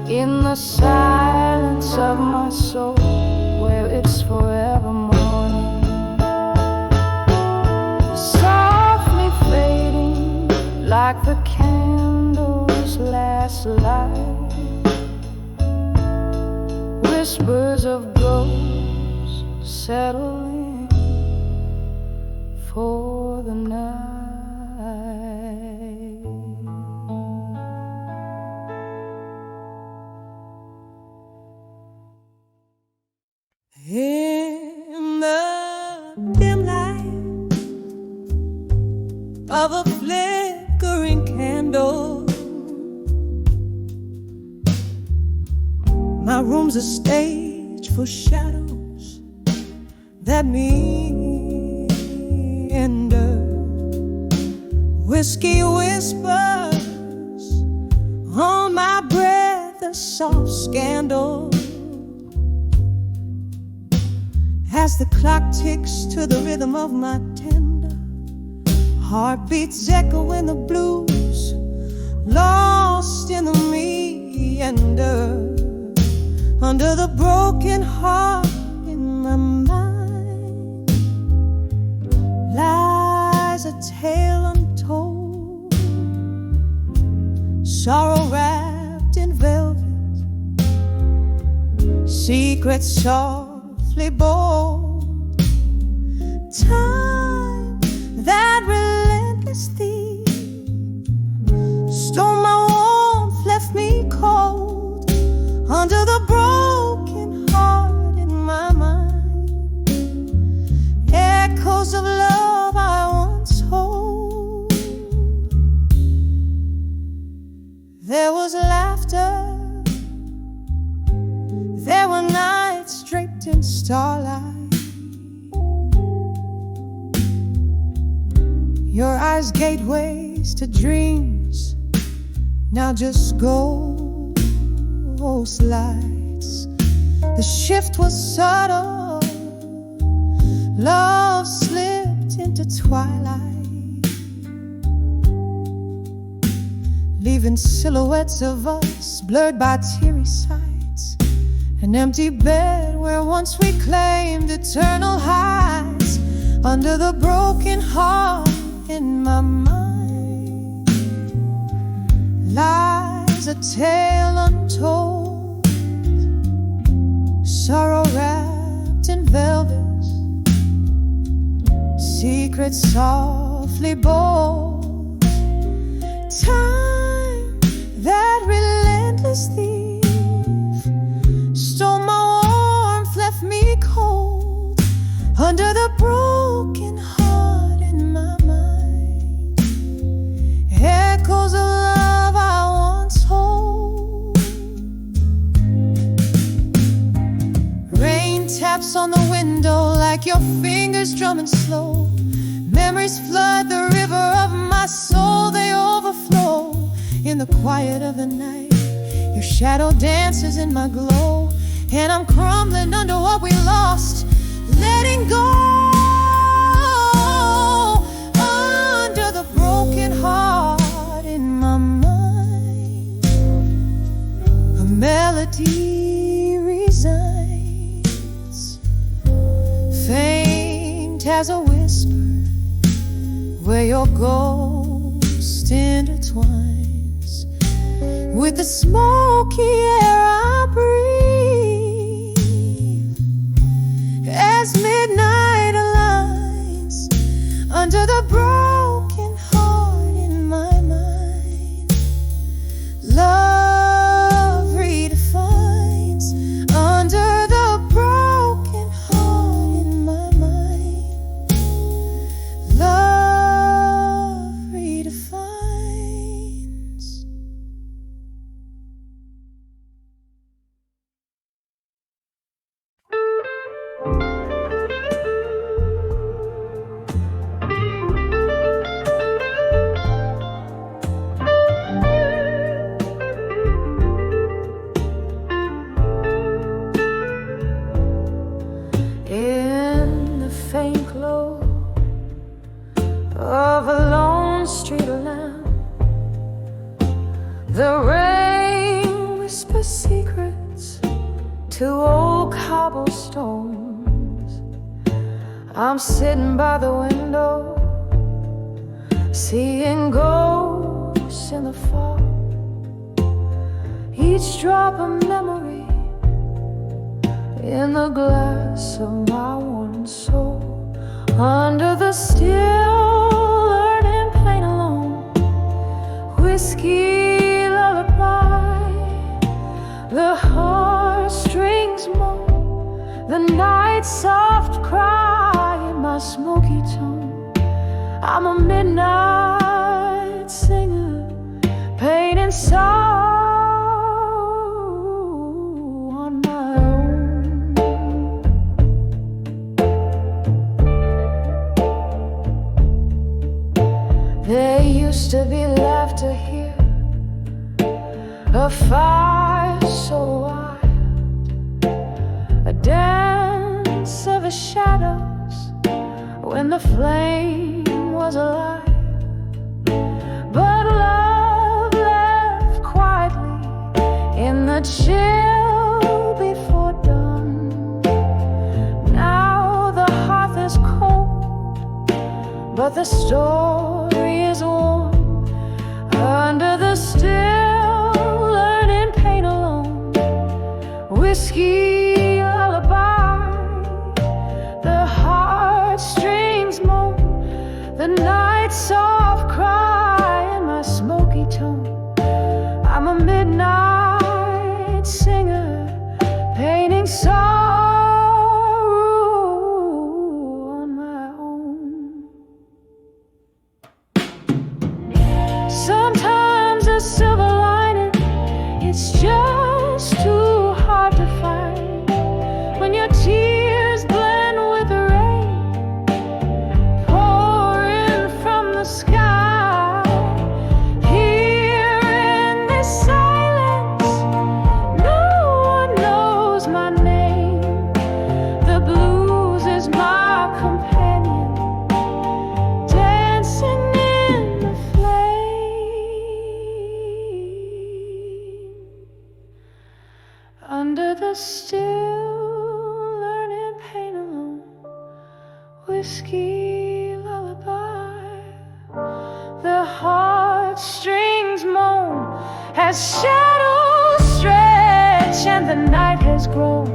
in the silence of my soul, where it's forever morning. Softly fading like the candle's last light, whispers of ghosts settle in for the night. In the dim light of a flickering candle, my room's a stage for shadows that meander. Whiskey whispers on my breath, a soft scandal. As the clock ticks to the rhythm of my tender heartbeats, echo in the blues, lost in the meander. Under the broken heart in my mind lies a tale untold, sorrow wrapped in velvet, secrets softly bold. Time, that relentless thief, stole my warmth, left me cold under the broken heart in my mind. Echoes of love I once hold. There was laughter, there were nights draped in starlight. Your eyes gateways to dreams, now just ghost lights. The shift was subtle, love slipped into twilight, leaving silhouettes of us blurred by teary sights. An empty bed where once we claimed eternal heights. Under the broken heart in my mind lies a a tale untold, sorrow wrapped in velvet, secrets softly bold. Time, that relentless thief, stole my warmth, left me cold under the broken heart in my mind. Echoes of love I once hold. Rain taps on the window like your fingers drumming slow. Memories flood the river of my soul, they overflow. In the quiet of the night, your shadow dances in my glow, and I'm crumbling under what we lost, letting go. Under the broken heart in my mind, a melody resigns, faint as a whisper, where your ghost intertwines with the smoky air I breathe, as midnight aligns under the broken heart in my mind. Love redefines under the broken heart in my mind. Love redefines. In the faint glow of a lone street lamp, the rain whispers secrets to old cobblestones. I'm sitting by the window, seeing ghosts in the fog, each drop a memory in the glass of my one soul. Under the still learning pain alone, whiskey lullaby, the heartstrings moan, the night's soft cry in my smoky tone. I'm a midnight singer, painting sorrow on my own. There used to be laughter here, a fire so wild, a dance of the shadows when the flame was alive. But love left quietly in the chill before dawn. Now the hearth is cold, but the story is warm. Under the still learning pain alone, whiskey lullaby, the heartstrings moan, the night's soft cry in my smoky tone. I'm a midnight singer, painting sorrow on my own. Sometimes a silver lining, it's just too hard to find. When your tears blend with the rain pouring from the sky, here in this silence, no one knows my name. The blues is my companion, dancing in the flame. Under the still learning pain alone, whiskey lullaby, the heartstrings moan as as shadows stretch and the night has grown.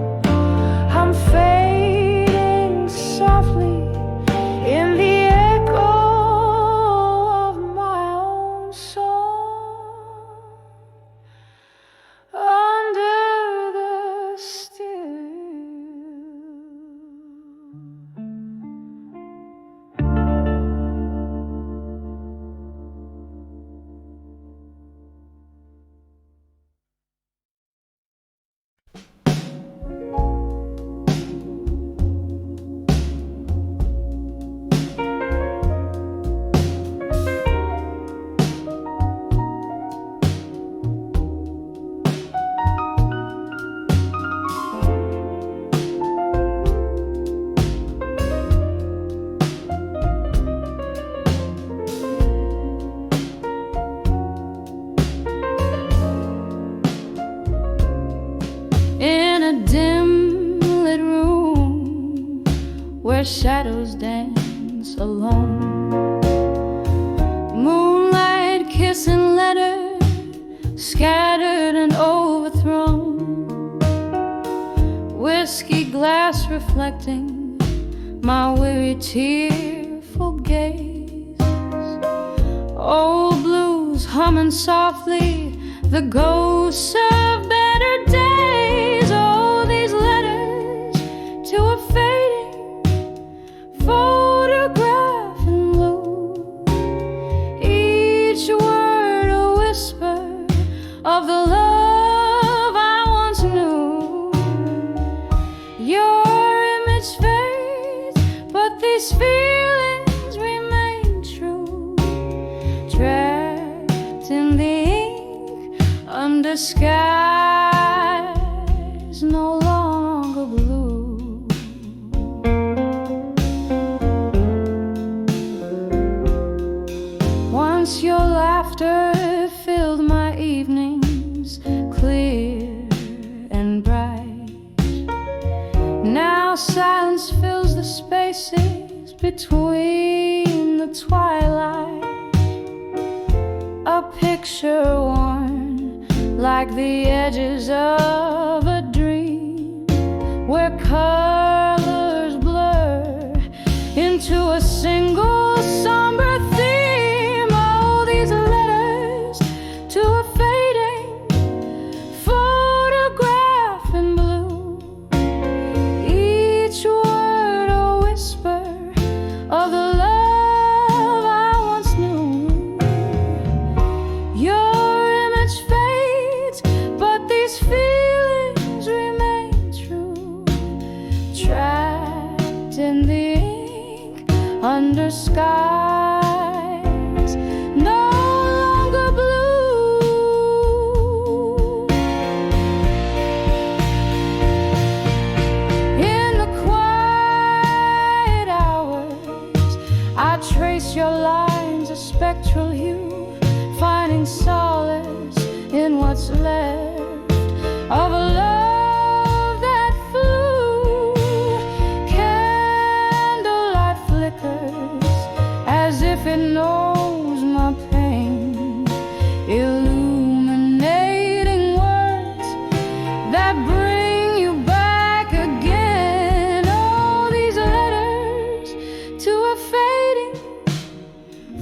I'm fading softly in the echo of my own song under the still. In a dim lit room where shadows dance alone, moonlight kissing letters scattered and overthrown, whiskey glass reflecting my weary tearful gaze, old blues humming softly the ghosts of better days. Oh, these letters to a fading photograph in blue, each word a whisper of the love I once knew. Your image fades, but these feelings remain true, trapped in the ink under skies no longer blue. Once your laughter filled my evenings clear and bright. Now silence fills the spaces between the twilight. A picture worn like the edges of a dream, where colors blur into a single somber theme. Oh, these letters to a fading photograph in blue, each word a whisper of the love I once knew. Your image fades, but these feelings remain true, trapped in the ink under skies no longer blue. In the quiet hours, I trace your lines a spectral hue, finding solace in what's left of a love that flew. Candlelight flickers as if it knows my pain, illuminating words that bring you back again. Oh, these letters to a fading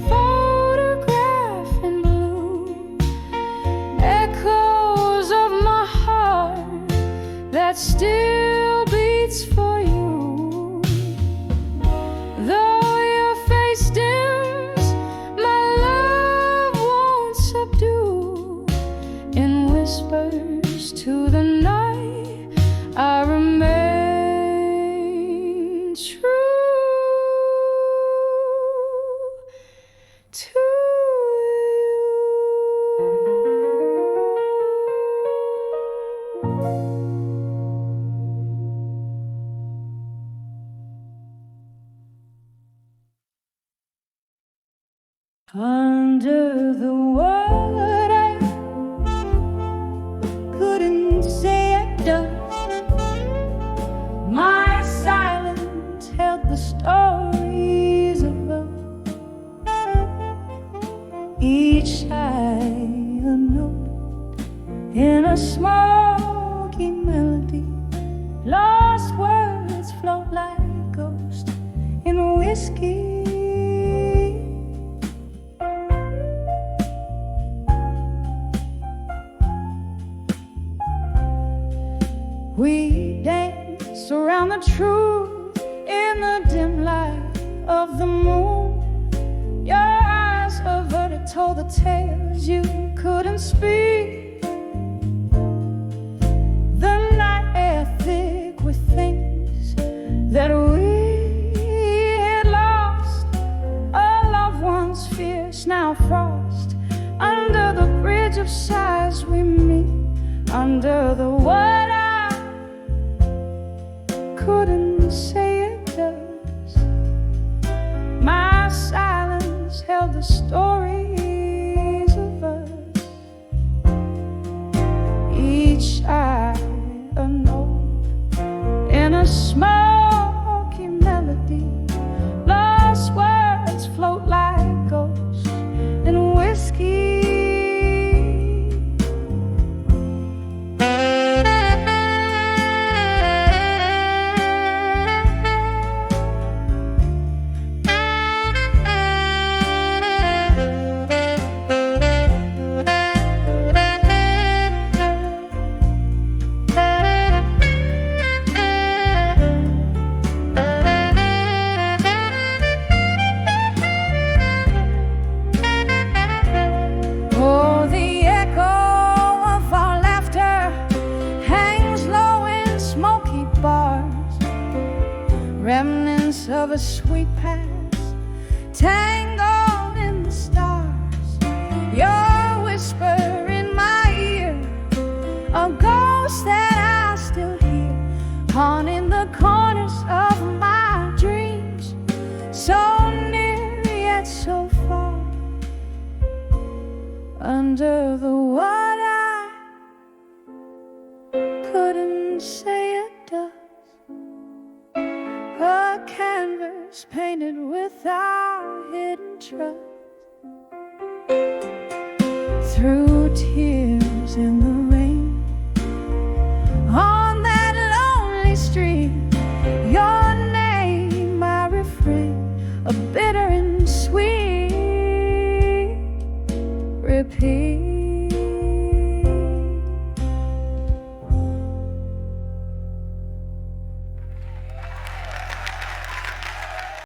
photograph in blue, echoes of my heart that still beats for you. Though your face dims, my love won't subdue. In whispers to the night, I remain true to you. Under the word I couldn't say I'd done, in a smoky melody. Lost words float like ghosts in whiskey. We dance around the truth in the dim light of the moon. Your eyes averted told the tales you couldn't speak. The night air thick with things that we had lost. A loved one's fierce now frost. Under the bridge of sighs we meet. Under the what I couldn't say it does. My silence held the stories of us. Each eye a note in a smoky melody. Lost words float like ghosts in whiskey. Remnants of a sweet past, tangled in the stars. Your whisper in my ear, a ghost that I still hear, haunting the corners of my dreams. So near yet so far, under the what I couldn't say it does. A canvas painted with our hidden trust. Through tears in the rain, on that lonely stream, your name I refrain, a bitter and sweet repeat.